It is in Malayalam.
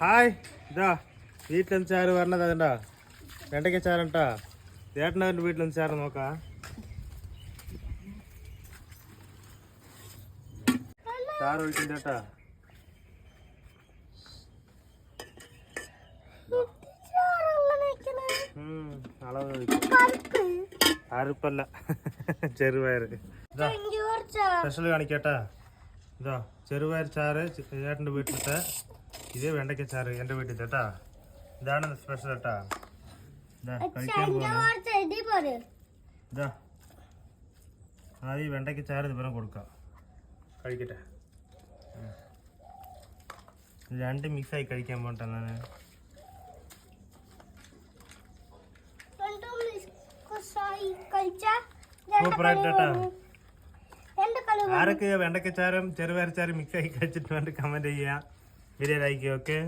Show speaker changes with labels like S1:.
S1: ഹായ് ഇതാ വീട്ടിലെന്ത് ചാറ് പറഞ്ഞത് അതുണ്ടാ വെണ്ടയ്ക്ക ചാറണ്ടാ ചേട്ടനവൻ്റെ വീട്ടിലെന്ത് ചാറ് നോക്കാം. ചാറ് ഒഴിക്കും ചേട്ടാ. അളവ് അറുപ്പല്ല ചെറുപയർ സ്പെഷ്യൽ കാണിക്കട്ടാ. ഇതാ ചെറുപയർ ചാറ് ചേട്ടൻ്റെ വീട്ടിലത്തെ, ഇത് വെണ്ടയ്ക്ക ചാറ് എൻ്റെ വീട്ടിലത്തെ കേട്ടാ. ഇതാണ് സ്പെഷ്യൽ കേട്ടാ. ഇതാ കഴിക്കാൻ പോകുന്നു. ഇതാ ആദ്യം വെണ്ടയ്ക്ക ചാറ് ഇതുപോലെ കൊടുക്കാം, കഴിക്കട്ടെ. രണ്ട് മിക്സായി കഴിക്കാൻ പോട്ടെ. സൂപ്പറായിട്ടാ. ആരൊക്കെ വെണ്ടയ്ക്ക ചാറും ചെറുപയർ ചാറും മിക്സായി കഴിച്ചിട്ട് വേണ്ട കമൻറ്റ് ചെയ്യാം, വീഡിയോ ലൈക്ക്. ഓക്കെ.